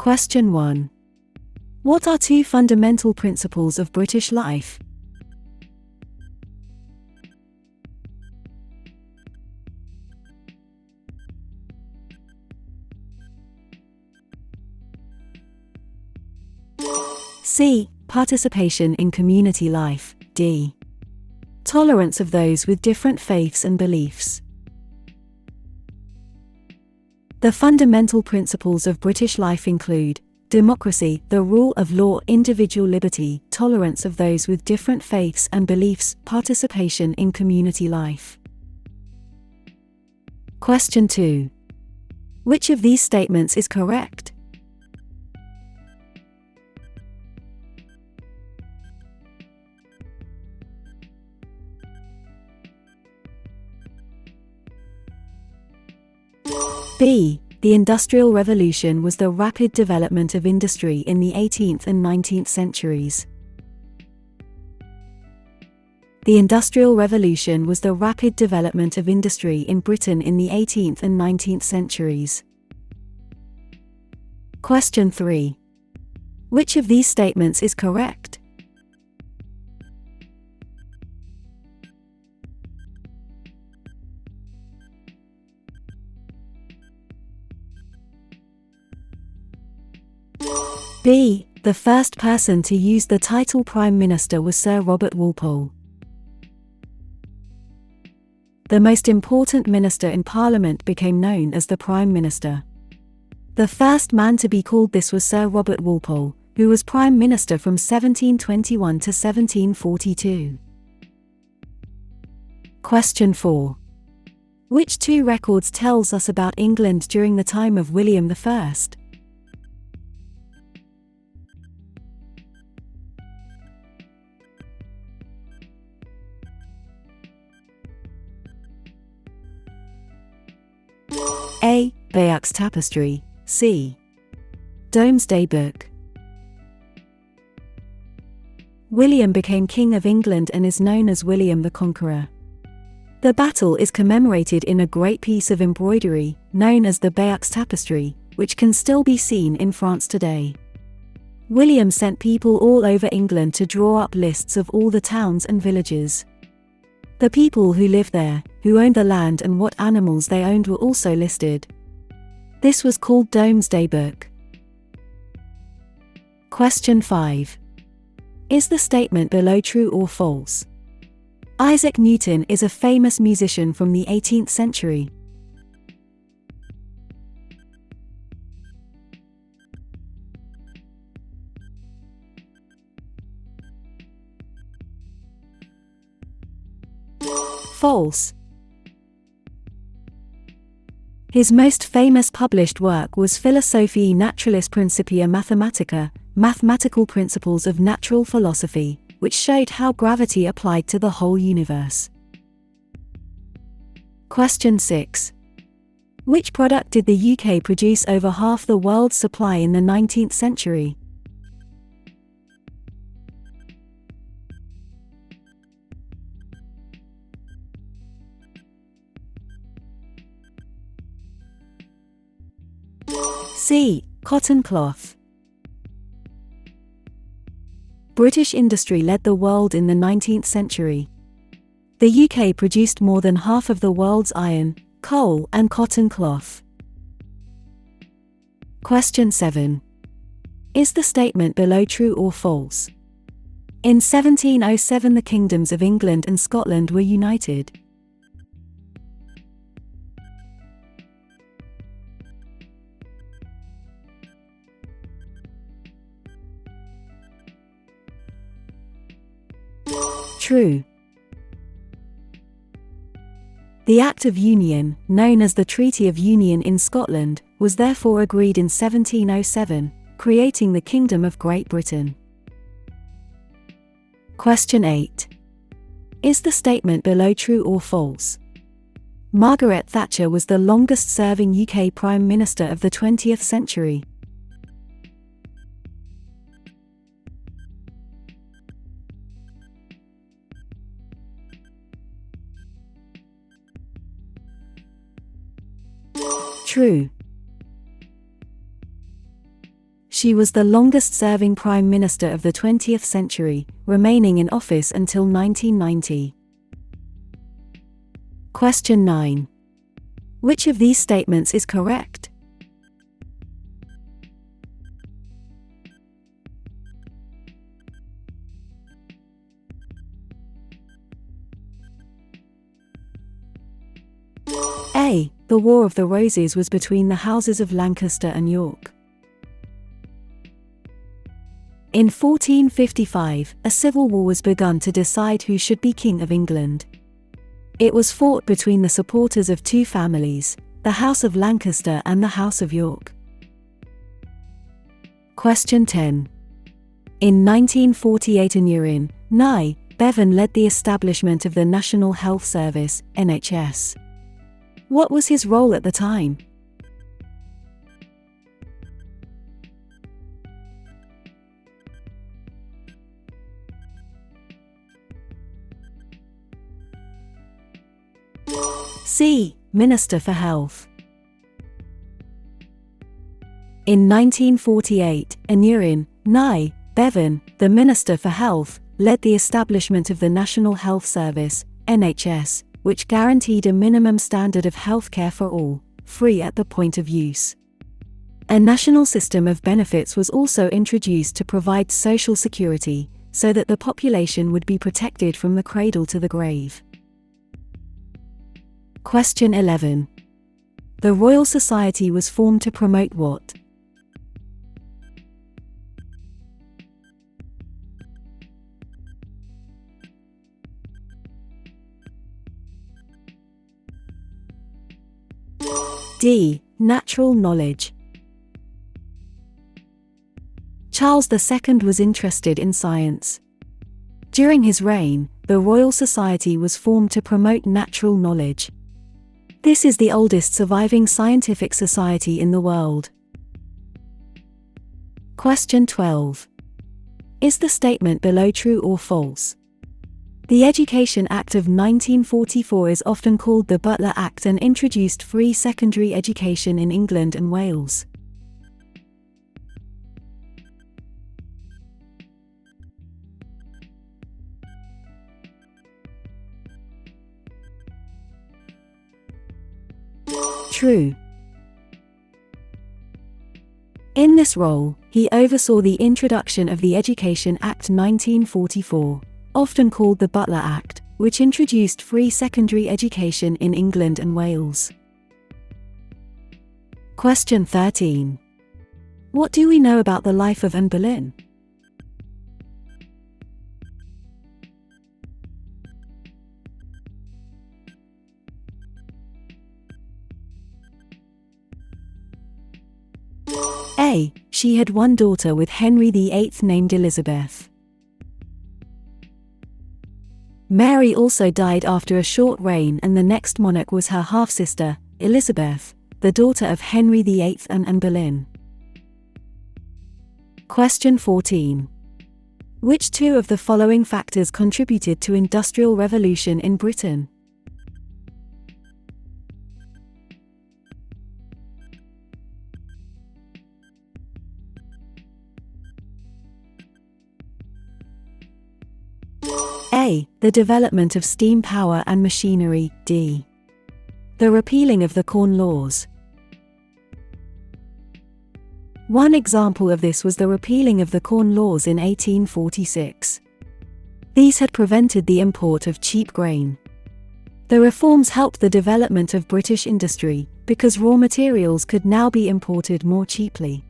Question 1. What are two fundamental principles of British life? C. Participation in community life. D. Tolerance of those with different faiths and beliefs. The fundamental principles of British life include democracy, the rule of law, individual liberty, tolerance of those with different faiths and beliefs, participation in community life. Question 2. Which of these statements is correct? B. The Industrial Revolution was the rapid development of industry in the 18th and 19th centuries. The Industrial Revolution was the rapid development of industry in Britain in the 18th and 19th centuries. Question 3. Which of these statements is correct? B. The first person to use the title Prime Minister was Sir Robert Walpole. The most important minister in Parliament became known as the Prime Minister. The first man to be called this was Sir Robert Walpole, who was Prime Minister from 1721 to 1742. Question 4. Which two records tells us about England during the time of William I? A. Bayeux Tapestry. C. Domesday Book. William became King of England and is known as William the Conqueror. The battle is commemorated in a great piece of embroidery, known as the Bayeux Tapestry, which can still be seen in France today. William sent people all over England to draw up lists of all the towns and villages. The people who lived there, who owned the land and what animals they owned were also listed. This was called Domesday Book. Question 5. Is the statement below true or false? Isaac Newton is a famous musician from the 18th century. False. His most famous published work was Philosophiae Naturalis Principia Mathematica, Mathematical Principles of Natural Philosophy, which showed how gravity applied to the whole universe. Question 6. Which product did the UK produce over half the world's supply in the 19th century? C. Cotton cloth. British industry led the world in the 19th century. The UK produced more than half of the world's iron, coal, and cotton cloth. Question 7. Is the statement below true or false? In 1707 the kingdoms of England and Scotland were united. True. The Act of Union, known as the Treaty of Union in Scotland, was therefore agreed in 1707, creating the Kingdom of Great Britain. Question 8. Is the statement below true or false? Margaret Thatcher was the longest-serving UK Prime Minister of the 20th century. True. She was the longest-serving Prime Minister of the 20th century, remaining in office until 1990. Question 9. Which of these statements is correct? A. The War of the Roses was between the houses of Lancaster and York. In 1455, a civil war was begun to decide who should be King of England. It was fought between the supporters of two families, the House of Lancaster and the House of York. Question 10. In 1948 Aneurin, nigh Bevan led the establishment of the National Health Service, NHS. What was his role at the time? C. Minister for Health. In 1948, Aneurin, nigh Bevan, the Minister for Health, led the establishment of the National Health Service, NHS, which guaranteed a minimum standard of healthcare for all, free at the point of use. A national system of benefits was also introduced to provide social security, so that the population would be protected from the cradle to the grave. Question 11. The Royal Society was formed to promote what? D. Natural knowledge. Charles II was interested in science. During his reign, the Royal Society was formed to promote natural knowledge. This is the oldest surviving scientific society in the world. Question 12. Is the statement below true or false? The Education Act of 1944 is often called the Butler Act and introduced free secondary education in England and Wales. True. In this role, he oversaw the introduction of the Education Act 1944, often called the Butler Act, which introduced free secondary education in England and Wales. Question 13. What do we know about the life of Anne Boleyn? A. She had one daughter with Henry VIII named Elizabeth. Mary also died after a short reign, and the next monarch was her half-sister, Elizabeth, the daughter of Henry VIII and Anne Boleyn. Question 14. Which two of the following factors contributed to Industrial Revolution in Britain? A. The development of steam power and machinery. D. The repealing of the Corn Laws. One example of this was the repealing of the Corn Laws in 1846. These had prevented the import of cheap grain. The reforms helped the development of British industry, because raw materials could now be imported more cheaply.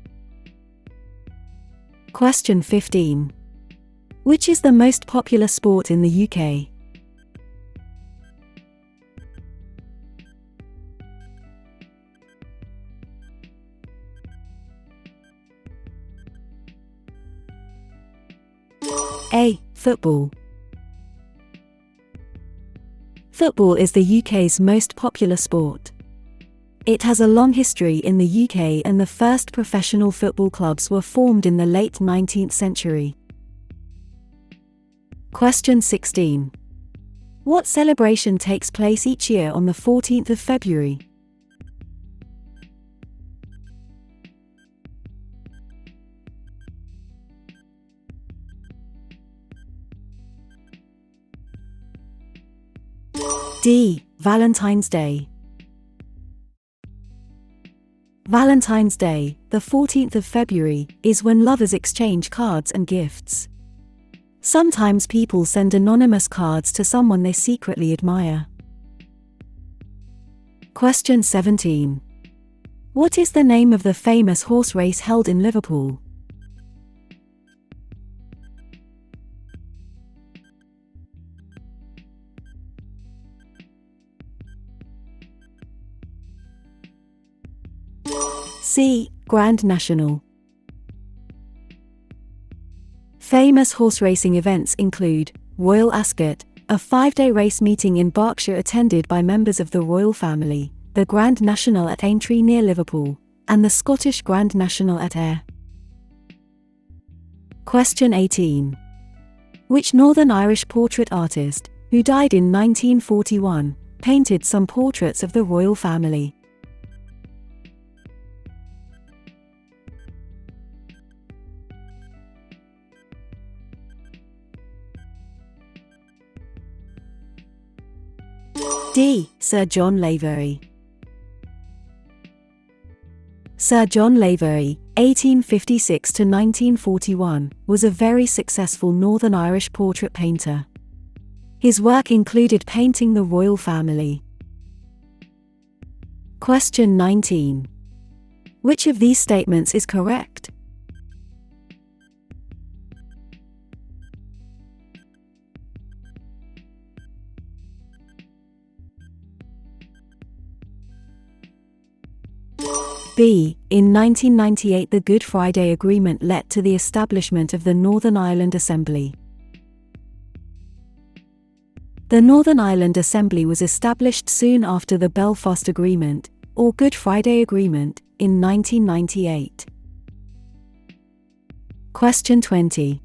Question 15. Which is the most popular sport in the UK? A. Football. Football is the UK's most popular sport. It has a long history in the UK, and the first professional football clubs were formed in the late 19th century. Question 16. What celebration takes place each year on the 14th of February? D. Valentine's Day. Valentine's Day, the 14th of February, is when lovers exchange cards and gifts. Sometimes people send anonymous cards to someone they secretly admire. Question 17. What is the name of the famous horse race held in Liverpool? C. Grand National. Famous horse racing events include Royal Ascot, a 5-day race meeting in Berkshire attended by members of the royal family, the Grand National at Aintree near Liverpool, and the Scottish Grand National at Ayr. Question 18. Which Northern Irish portrait artist, who died in 1941, painted some portraits of the royal family? D. Sir John Lavery. Sir John Lavery, 1856 to 1941, was a very successful Northern Irish portrait painter. His work included painting the royal family. Question 19. Which of these statements is correct? B. In 1998 the Good Friday Agreement led to the establishment of the Northern Ireland Assembly. The Northern Ireland Assembly was established soon after the Belfast Agreement, or Good Friday Agreement, in 1998. Question 20.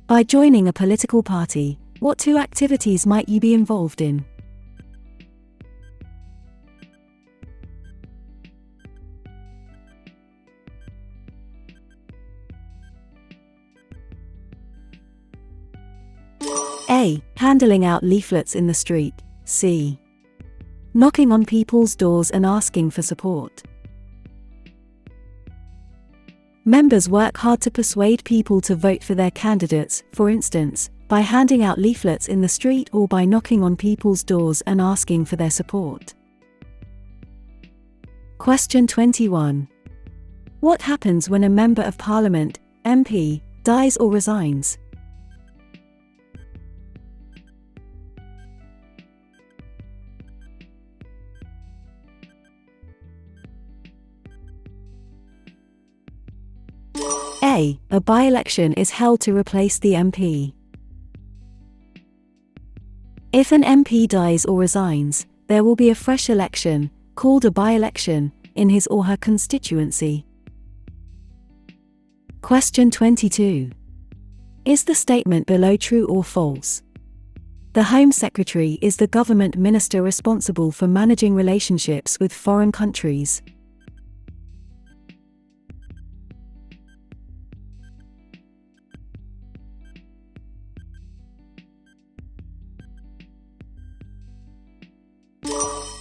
By joining a political party, what 2 activities might you be involved in? A. Handing out leaflets in the street. C. Knocking on people's doors and asking for support. Members work hard to persuade people to vote for their candidates, for instance, by handing out leaflets in the street or by knocking on people's doors and asking for their support. Question 21. What happens when a Member of Parliament, MP, dies or resigns? A. A by-election is held to replace the MP. If an MP dies or resigns, there will be a fresh election, called a by-election, in his or her constituency. Question 22. Is the statement below true or false? The Home Secretary is the government minister responsible for managing relationships with foreign countries.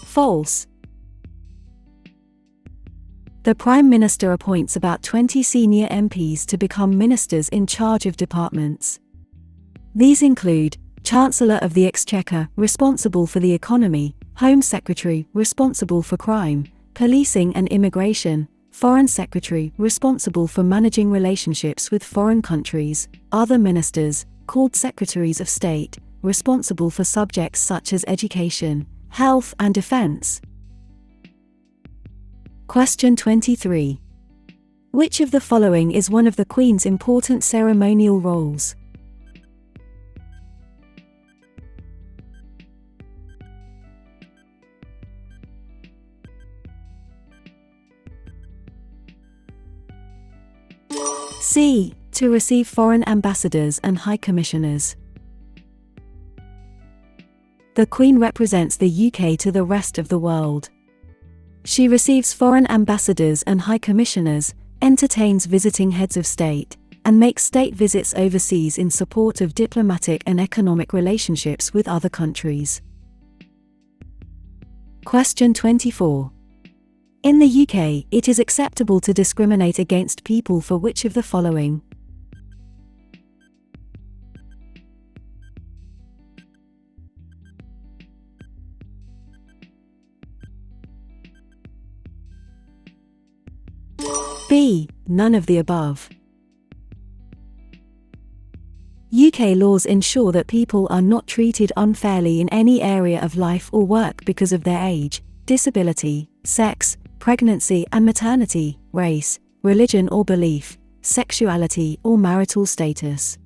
False. The Prime Minister appoints about 20 senior MPs to become ministers in charge of departments. These include Chancellor of the Exchequer, responsible for the economy, Home Secretary, responsible for crime, policing and immigration, Foreign Secretary, responsible for managing relationships with foreign countries, other ministers, called Secretaries of State, responsible for subjects such as education, health and defense. Question 23. Which of the following is one of the Queen's important ceremonial roles? C. To receive foreign ambassadors and high commissioners. The Queen represents the UK to the rest of the world. She receives foreign ambassadors and high commissioners, entertains visiting heads of state, and makes state visits overseas in support of diplomatic and economic relationships with other countries. Question 24. In the UK, it is acceptable to discriminate against people for which of the following? B. None of the above. UK laws ensure that people are not treated unfairly in any area of life or work because of their age, disability, sex, pregnancy and maternity, race, religion or belief, sexuality or marital status.